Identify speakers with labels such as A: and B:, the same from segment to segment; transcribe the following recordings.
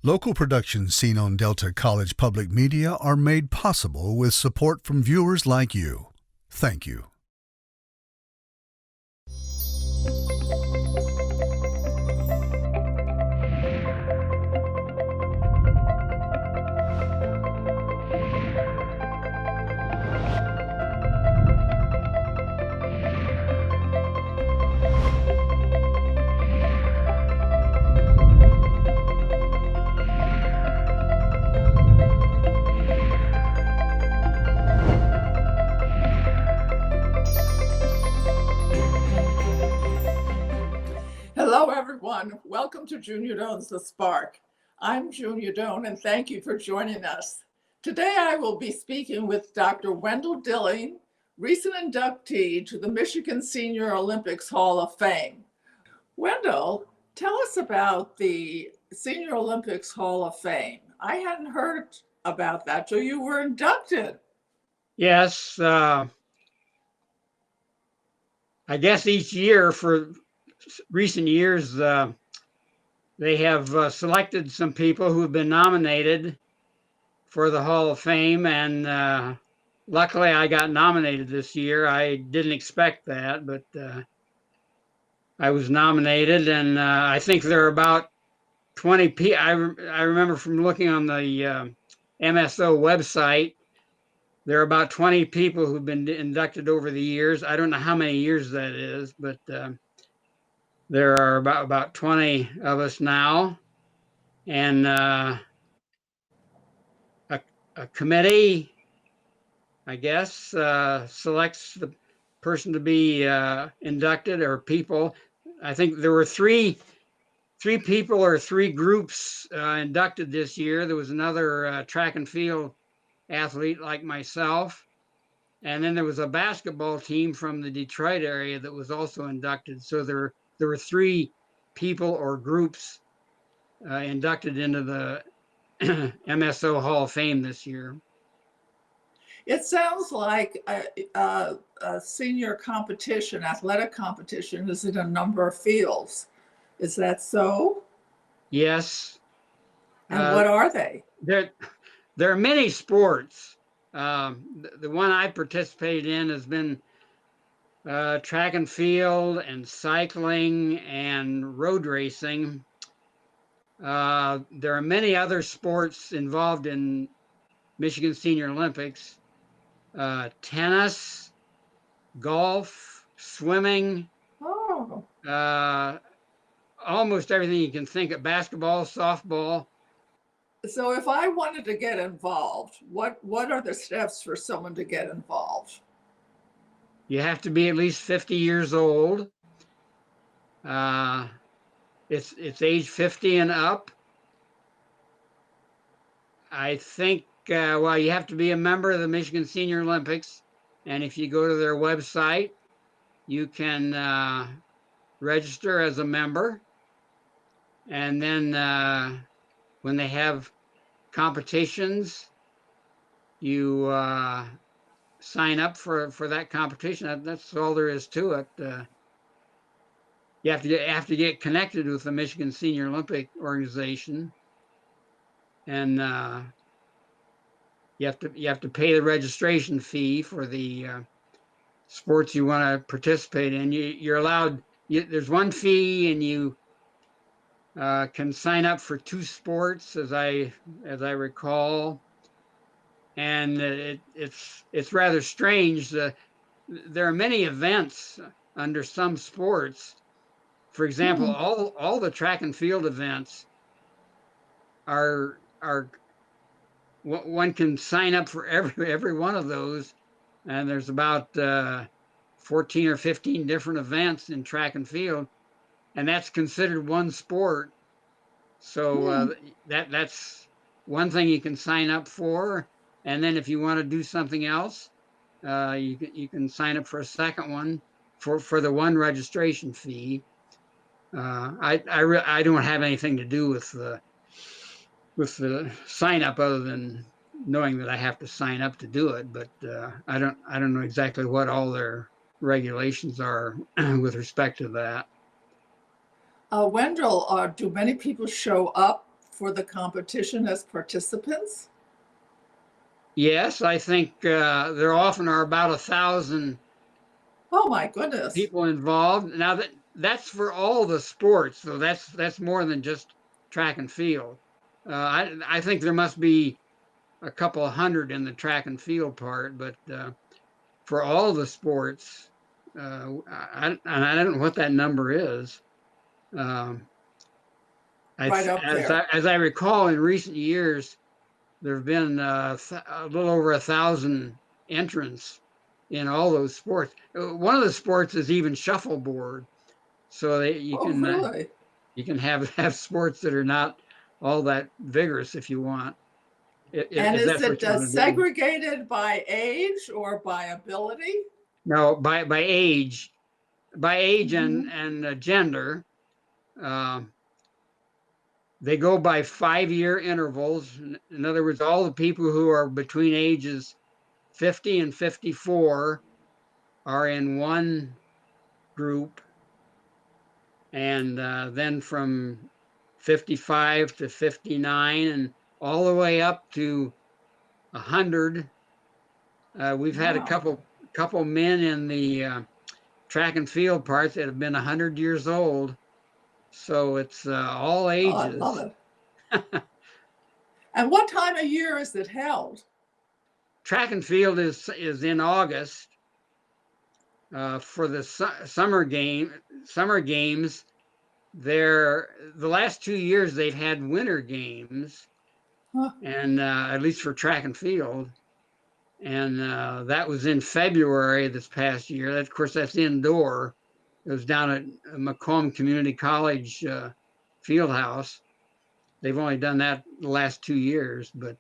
A: Local productions seen on Delta College Public Media are made possible with support from viewers like you. Thank you.
B: Hello, everyone. Welcome to Junia Doan's The Spark. I'm Junia Doan, and thank you for joining us. Today, I will be speaking with Dr. Wendell Dilling, recent inductee to the Michigan Senior Olympics Hall of Fame. Wendell, tell us about the Senior Olympics Hall of Fame. I hadn't heard about that till you were inducted.
C: Yes, I guess each year for recent years, they have selected some people who have been nominated for the Hall of Fame, and luckily I got nominated this year. I didn't expect that, but I was nominated, and I think there are about 20 people. I remember from looking on the MSO website, there are about 20 people who've been inducted over the years. I don't know how many years that is, but there are about 20 of us now, and a committee, I guess, selects the person to be inducted, or people. I think there were three people or three groups inducted this year. There was another track and field athlete like myself, and then there was a basketball team from the Detroit area that was also inducted. So there were three people or groups inducted into the MSO Hall of Fame this year.
B: It sounds like a senior competition, athletic competition, is in a number of fields. Is that so?
C: Yes.
B: And what are they?
C: There are many sports. The one I participated in has been track and field and cycling and road racing. There are many other sports involved in Michigan Senior Olympics. Tennis, golf, swimming, almost everything you can think of, basketball, softball.
B: So if I wanted to get involved, what are the steps for someone to get involved?
C: You have to be at least 50 years old. It's age 50 and up. I think, well, you have to be a member of the Michigan Senior Olympics. And if you go to their website, you can register as a member. And then when they have competitions, you sign up for that competition. That's all there is to it. You have to get connected with the Michigan Senior Olympic organization, and you have to pay the registration fee for the sports you want to participate in. You're allowed. There's one fee, and you can sign up for two sports, as I recall. And it's rather strange. There are many events under some sports. For example, all the track and field events are one can sign up for every one of those, and there's about 14 or 15 different events in track and field, and that's considered one sport. So that's one thing you can sign up for. And then if you want to do something else, you can sign up for a second one for the one registration fee. I don't have anything to do with the sign up other than knowing that I have to sign up to do it. But I don't know exactly what all their regulations are with respect to that.
B: Wendell, do many people show up for the competition as participants?
C: Yes, I think there often are about 1,000
B: Oh my goodness.
C: people involved. Now that's for all the sports, so that's more than just track and field. I think there must be a couple of hundred in the track and field part, but for all the sports, and I don't know what that number is. Um,
B: Right up there.
C: as I recall, in recent years, there have been a little over 1,000 entrants in all those sports. One of the sports is even shuffleboard, so that
B: Oh, really?
C: you can have sports that are not all that vigorous if you want.
B: And
C: If
B: is
C: that's
B: it
C: what you want to do.
B: segregated by age or by ability?
C: No, by age
B: Mhm.
C: and gender. Um, they go by 5-year intervals. In other words, all the people who are between ages 50 and 54 are in one group, and then from 55 to 59 and all the way up to 100. We've had a
B: Wow.
C: couple men in the track and field parts that have been 100 years old. So it's all
B: Oh, I love
C: ages.
B: it. And what time of year is it held?
C: Track and field is in August. For the summer games, the last 2 years they've had winter games,
B: Huh.
C: and at least for track and field, and that was in February this past year. Of course, that's indoor. It was down at Macomb Community College field house. They've only done that the last 2 years, but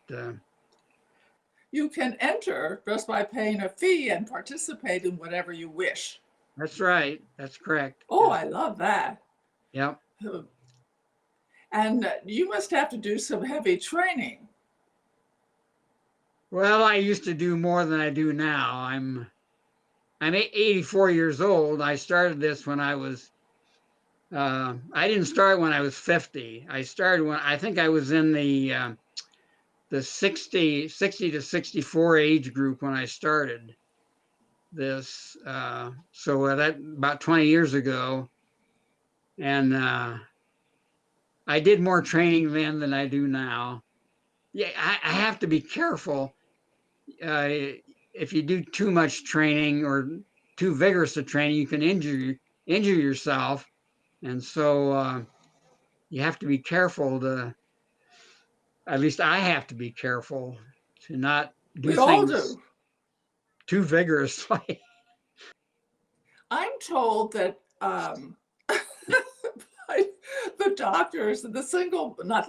B: You can enter just by paying a fee and participate in whatever you wish.
C: that's right. That's correct.
B: Oh, I love that.
C: Yep.
B: And you must have to do some heavy training.
C: Well, I used to do more than I do now. I'm 84 years old. I started this when I was. I didn't start when I was 50. I started when I think I was in the 60 to 64 age group when I started this. So that about 20 years ago, and I did more training then than I do now. Yeah, I have to be careful. If you do too much training or too vigorous a training, you can injure yourself, and so you have to be careful to. At least I have to be careful to not do
B: We all
C: things
B: do.
C: too vigorously.
B: I'm told that the doctors, not the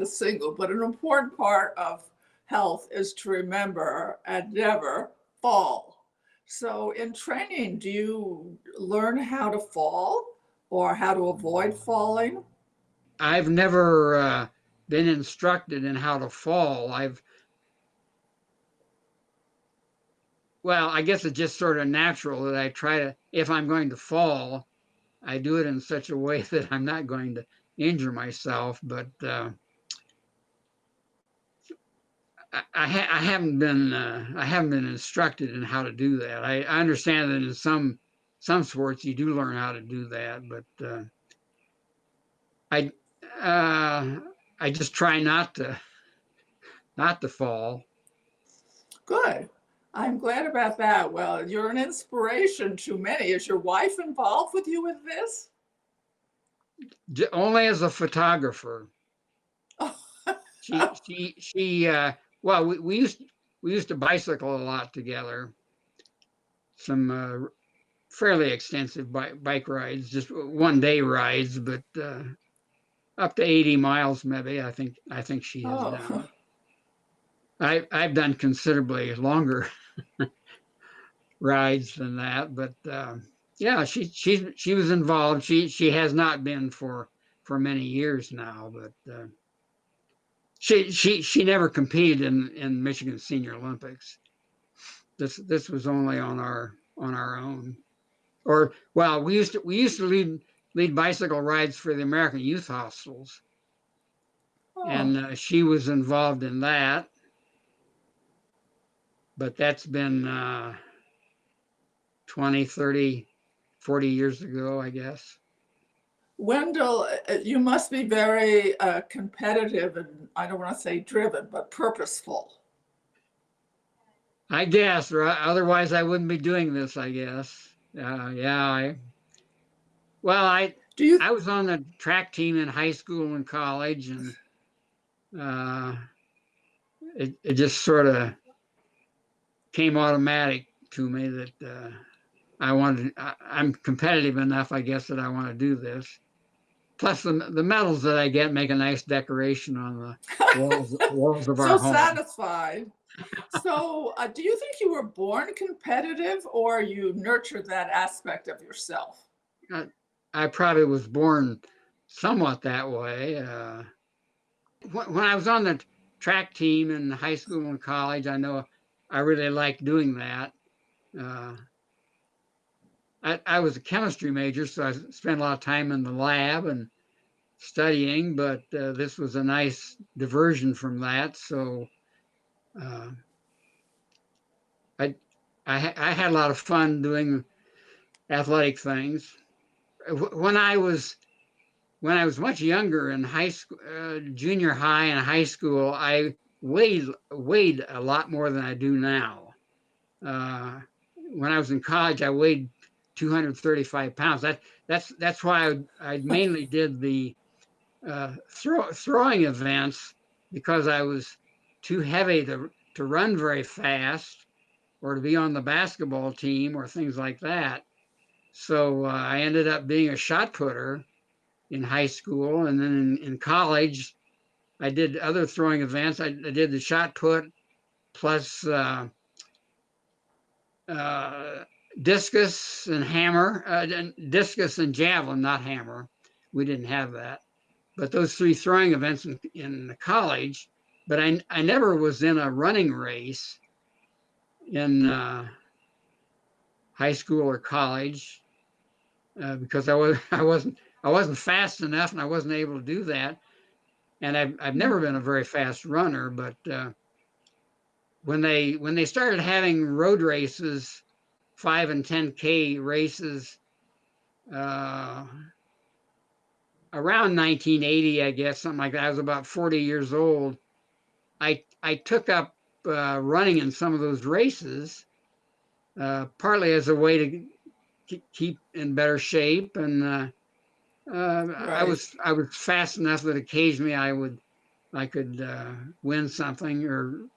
B: single, but an important part of health is to remember and never fall. So in training, do you learn how to fall or how to avoid falling?
C: I've never been instructed in how to fall. Well, I guess it's just sort of natural that I try to, if I'm going to fall, I do it in such a way that I'm not going to injure myself. But I haven't been instructed in how to do that. I understand that in some sports you do learn how to do that, but I I just try not to fall.
B: Good. I'm glad about that. Well, you're an inspiration to many. Is your wife involved with you with this?
C: Only as a photographer. She well, we used to bicycle a lot together. Some fairly extensive bike rides, just one day rides, but up to 80 miles maybe. I think she has
B: Oh,
C: done. I've done considerably longer rides than that, but yeah, she was involved. She has not been for many years now, but she never competed in Michigan Senior Olympics. This was only on our own. Or well, we used to lead bicycle rides for the American Youth Hostels.
B: Oh,
C: and she was involved in that. But that's been 20, 30, 40 years ago, I guess.
B: Wendell, you must be very competitive and I don't want to say driven, but purposeful.
C: I guess, or otherwise I wouldn't be doing this, I guess. Yeah, well,
B: Do you
C: I was on the track team in high school and college, and uh, it just sort of came automatic to me that I'm competitive enough, I guess, that I want to do this. Plus, the medals that I get make a nice decoration on the walls of our
B: so
C: home.
B: satisfied? So, do you think you were born competitive or you nurtured that aspect of yourself?
C: I probably was born somewhat that way. When I was on the track team in high school and college, I know I really liked doing that. Uh, I was a chemistry major, so I spent a lot of time in the lab and studying, but this was a nice diversion from that. So uh, I, I had a lot of fun doing athletic things. When I was much younger in high school, junior high and high school, I weighed a lot more than I do now. Uh, when I was in college, I weighed 235 pounds. That's why I mainly did the throwing events, because I was too heavy to run very fast or to be on the basketball team or things like that. So I ended up being a shot putter in high school, and then in college, I did other throwing events. I did the shot put plus discus and hammer, discus and javelin, not hammer. We didn't have that. But those three throwing events in college, but I never was in a running race in high school or college because I wasn't fast enough and I wasn't able to do that. And I've never been a very fast runner, but when they started having road races, 5 and 10K races, uh, around 1980, I guess, something like that. I was about 40 years old. I took up running in some of those races, partly as a way to keep in better shape, and
B: Right.
C: I was fast enough that occasionally I could win something or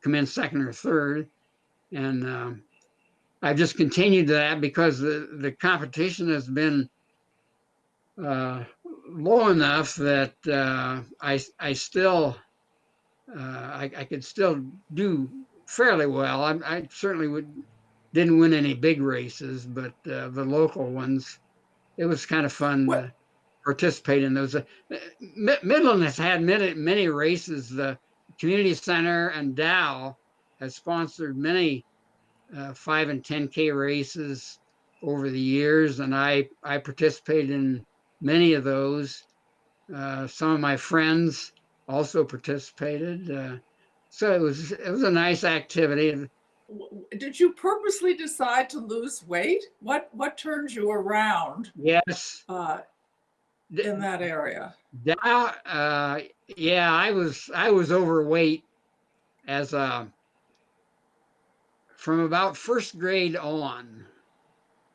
C: come in second or third, and I've just continued that because the competition has been low enough that I still I could still do fairly well. I certainly didn't win any big races, but the local ones, it was kind of fun
B: What
C: to participate in those. Midland has had many races. The community center and Dow has sponsored many 5 and 10K races over the years, and I participated in many of those. Some of my friends also participated. So it was a nice activity.
B: did you purposely decide to lose weight? What turned you around
C: Yes,
B: uh, in that area?
C: Dow, yeah, I was overweight as from about first grade on.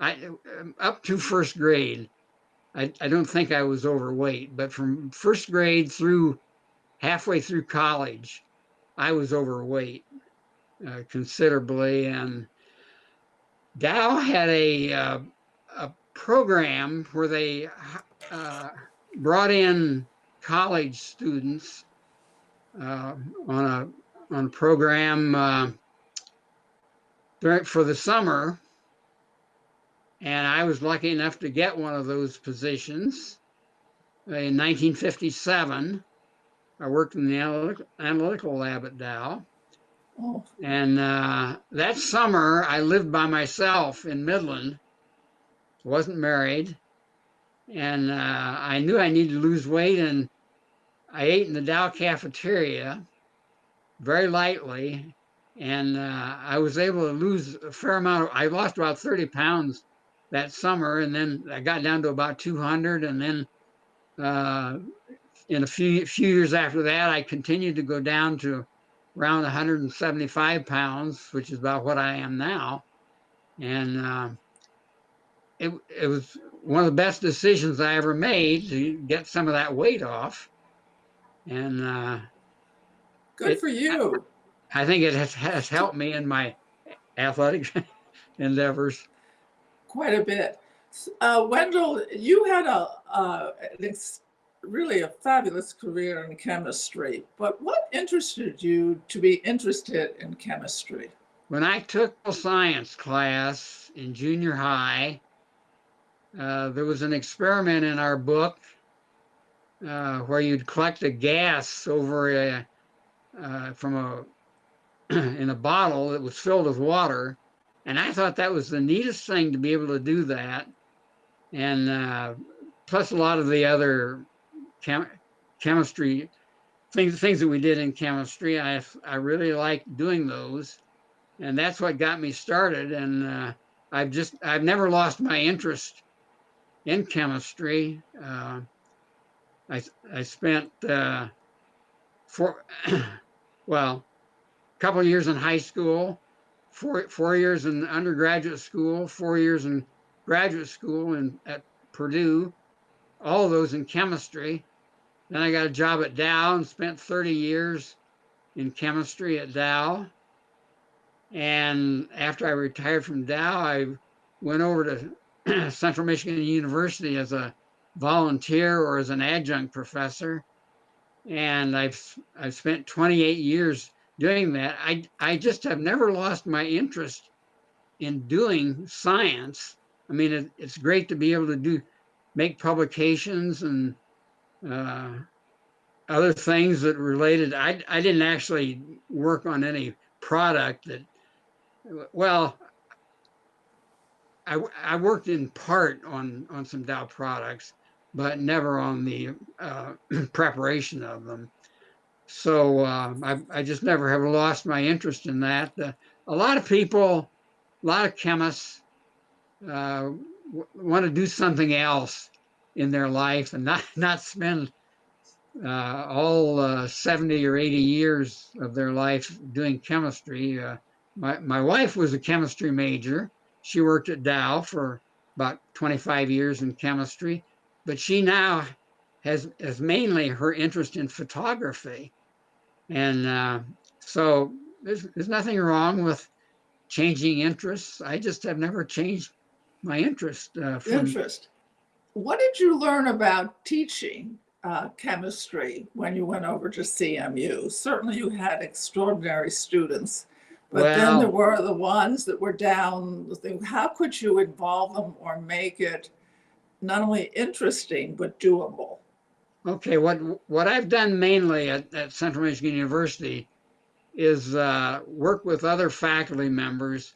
C: I up to first grade. I don't think I was overweight, but from first grade through halfway through college, I was overweight considerably. And Dow had a program where they uh, brought in college students on a program for the summer, and I was lucky enough to get one of those positions in 1957. I worked in the analytical lab at Dow.
B: Oh,
C: And that summer, I lived by myself in Midland, wasn't married, and I knew I needed to lose weight. And I ate in the Dow cafeteria very lightly, and I was able to lose a fair amount. I lost about 30 pounds that summer, and then I got down to about 200, and then in a few years after that, I continued to go down to around 175 pounds, which is about what I am now. And it was one of the best decisions I ever made to get some of that weight off. And
B: Good for you.
C: I think it has helped me in my athletic endeavors.
B: Quite a bit. Wendell, you had really a fabulous career in chemistry, but what interested you to be interested in chemistry?
C: When I took a science class in junior high, there was an experiment in our book where you'd collect a gas over in a bottle that was filled with water, and I thought that was the neatest thing to be able to do that. And plus a lot of the other chemistry things that we did in chemistry, I really liked doing those, and that's what got me started. And I've never lost my interest in chemistry. I spent a couple of years in high school, 4 years in undergraduate school, 4 years in graduate school at Purdue, all of those in chemistry. Then I got a job at Dow and spent 30 years in chemistry at Dow. And after I retired from Dow, I went over to Central Michigan University as a volunteer or as an adjunct professor. And I've spent 28 years doing that. I just have never lost my interest in doing science. I mean, it's great to be able to make publications and other things that related. I didn't actually work on any product that, well, I worked in part on some Dow products, but never on the preparation of them. So I just never have lost my interest in that. A lot of people, a lot of chemists want to do something else in their life and not spend all 70 or 80 years of their life doing chemistry. My wife was a chemistry major. She worked at Dow for about 25 years in chemistry, but she now has mainly her interest in photography. And so there's nothing wrong with changing interests. I just have never changed my interest.
B: What did you learn about teaching chemistry when you went over to CMU? Certainly you had extraordinary students, but then there were the ones that were down. How could you involve them or make it not only interesting, but doable?
C: Okay, what I've done mainly at Central Michigan University is work with other faculty members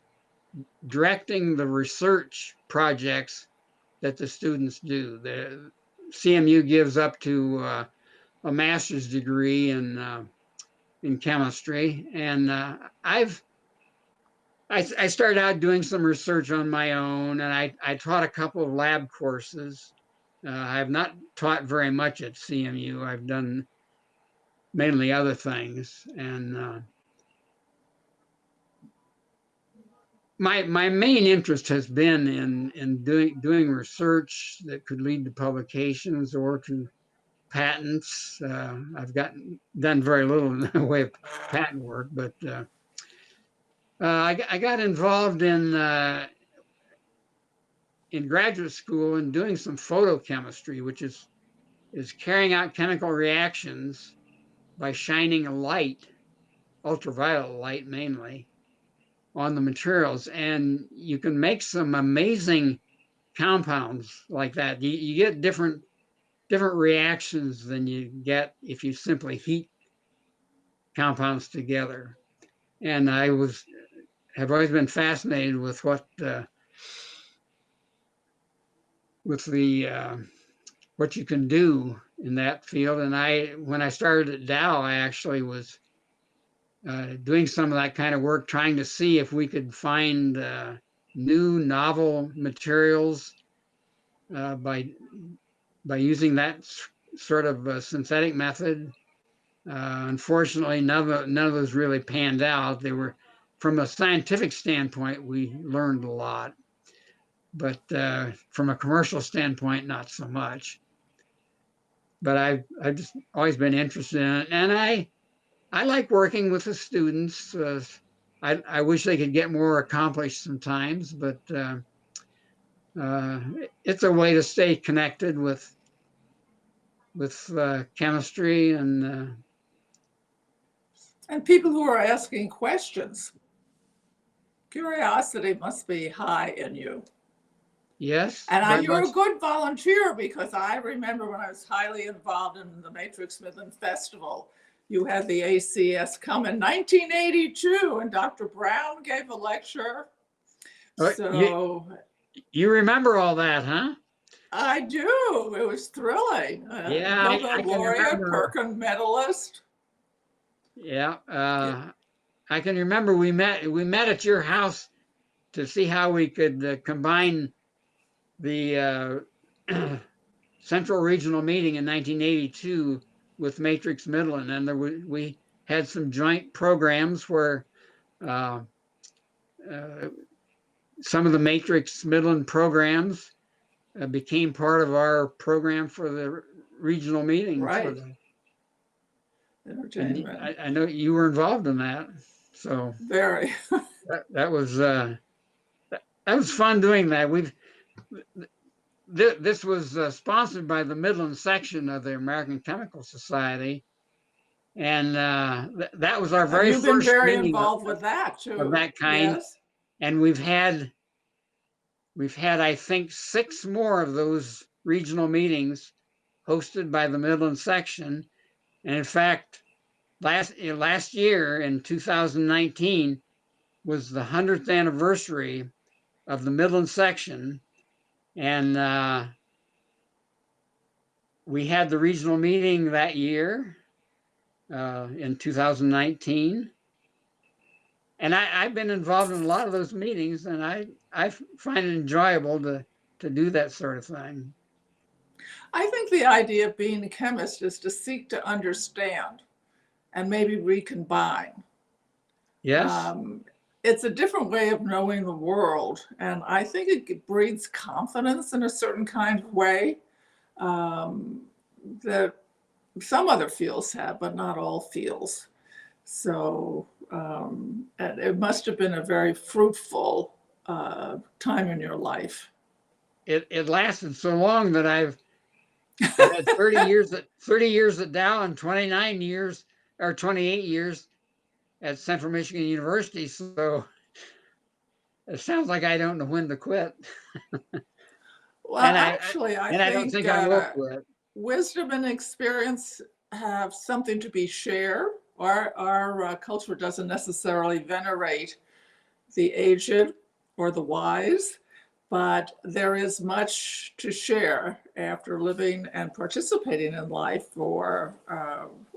C: directing the research projects that the students do. The CMU gives up to a master's degree in chemistry, and I started out doing some research on my own, and I taught a couple of lab courses. I have not taught very much at CMU. I've done mainly other things, and my main interest has been in doing research that could lead to publications or to patents. I've done very little in the way of patent work, but I got involved in graduate school in doing some photochemistry, which is carrying out chemical reactions by shining a light, ultraviolet light mainly, on the materials. And you can make some amazing compounds like that. You get different reactions than you get if you simply heat compounds together. And I have always been fascinated with what with the what you can do in that field. And when I started at Dow, I actually was doing some of that kind of work, trying to see if we could find new novel materials by using that sort of synthetic method. Unfortunately, none of those really panned out. They were, from a scientific standpoint, we learned a lot, but from a commercial standpoint, not so much. But I've just always been interested in it, and I like working with the students. I wish they could get more accomplished sometimes, but it's a way to stay connected with chemistry and
B: people who are asking questions. Curiosity must be high in you.
C: yes.
B: And you're a good volunteer, because I remember when I was highly involved in the Matrix Midland Festival, you had the ACS come in 1982, and Dr. Brown gave a lecture. So
C: you remember all that, huh?
B: I do. It was thrilling.
C: Yeah,
B: Nobel laureate, Perkin medalist.
C: Yeah, I can remember we met at your house to see how we could combine the Central Regional Meeting in 1982 with Matrix Midland, and we had some joint programs where some of the Matrix Midland programs became part of our program for the regional meeting.
B: Right. Entertainment.
C: I know you were involved in that, so
B: very.
C: that was fun doing that. This was sponsored by the Midland section of the American Chemical Society, and that was our very
B: first.
C: You've
B: been very involved with that too.
C: Of that kind,
B: yes.
C: And we've had I think 6 more of those regional meetings hosted by the Midland section. And in fact, last year in 2019 was the 100th anniversary of the Midland section, and we had the regional meeting that year in 2019. And I've been involved in a lot of those meetings, and I find it enjoyable to do that sort of thing.
B: I think the idea of being a chemist is to seek to understand and maybe recombine.
C: Yes.
B: It's a different way of knowing the world, and I think it breeds confidence in a certain kind of way that some other fields have, but not all fields. So it must have been a very fruitful time in your life.
C: It lasted so long that I've had 30 years at Dow and 29 years or 28 years at Central Michigan University. So it sounds like I don't know when to quit.
B: Well, actually, I
C: don't think I will quit.
B: Wisdom and experience have something to be shared. Our culture doesn't necessarily venerate the aged or the wise, but there is much to share after living and participating in life for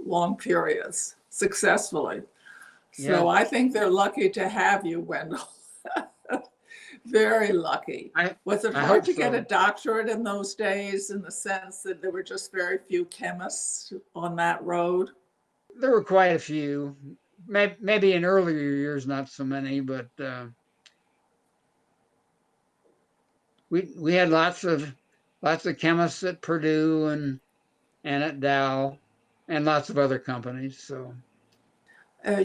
B: long periods successfully. So yeah. I think they're lucky to have you, Wendell. Very lucky. Was it hard to get a doctorate in those days, in the sense that there were just very few chemists on that road?
C: There were quite a few. Maybe in earlier years, not so many, but we had lots of chemists at Purdue and at Dow, and lots of other companies. So,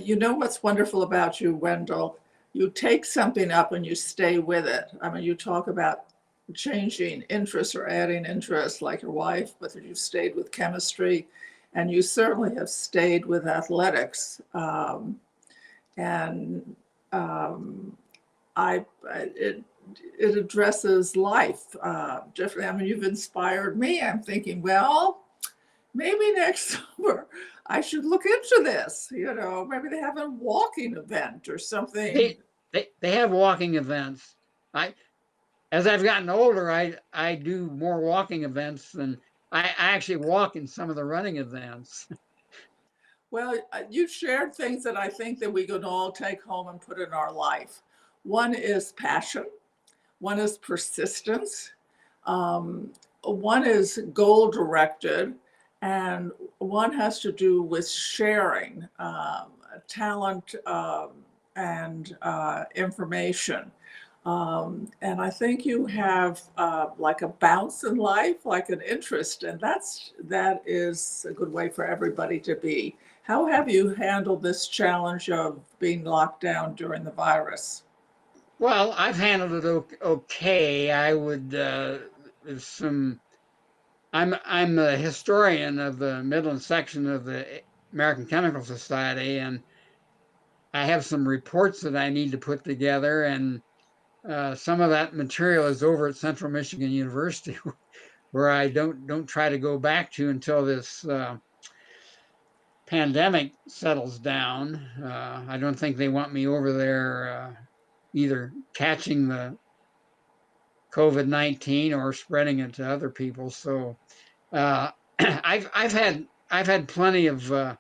B: you know what's wonderful about you, Wendell? You take something up and you stay with it. I mean, you talk about changing interests or adding interests, like your wife, but you stayed with chemistry, and you certainly have stayed with athletics. It addresses life differently. I mean, you've inspired me. I'm thinking, well, maybe next summer I should look into this. You know, maybe they have a walking event or something.
C: They have walking events. As I've gotten older, I do more walking events than I actually walk in some of the running events.
B: Well, you shared things that I think that we can all take home and put in our life. One is passion. One is persistence. One is goal directed, and one has to do with sharing talent and information. And I think you have like a bounce in life, like an interest, and that is a good way for everybody to be. How have you handled this challenge of being locked down during the virus?
C: Well, I've handled it okay. I would there's some. I'm a historian of the Midland section of the American Chemical Society, and I have some reports that I need to put together, and some of that material is over at Central Michigan University, where I don't try to go back to until this pandemic settles down. I don't think they want me over there either catching the COVID-19 or spreading it to other people. So I've had plenty of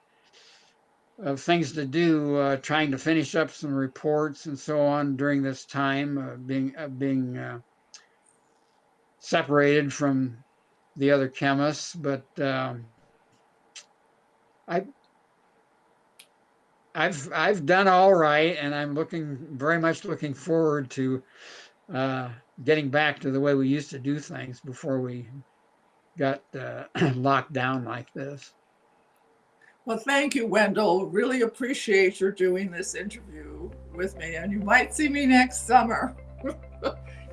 C: things to do, trying to finish up some reports and so on during this time, being separated from the other chemists. But I I've done all right, and I'm very much looking forward to getting back to the way we used to do things before we got locked down like this.
B: Well, thank you, Wendell. Really appreciate your doing this interview with me, and you might see me next summer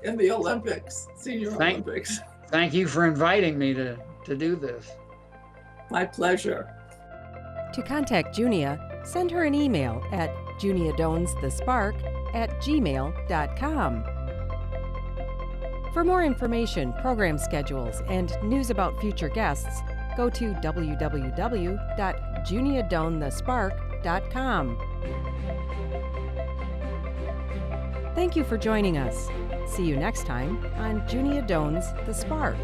B: in the Olympics, Senior Olympics.
C: Thank you for inviting me to do this.
B: My pleasure.
D: To contact Junia, send her an email at juniadonsthespark@gmail.com. For more information, program schedules, and news about future guests, go to www.juniadonthespark.com. Thank you for joining us. See you next time on Junia Doan's The Spark.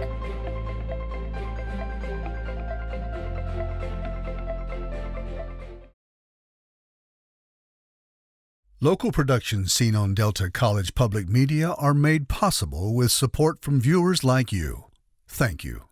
A: Local productions seen on Delta College Public Media are made possible with support from viewers like you. Thank you.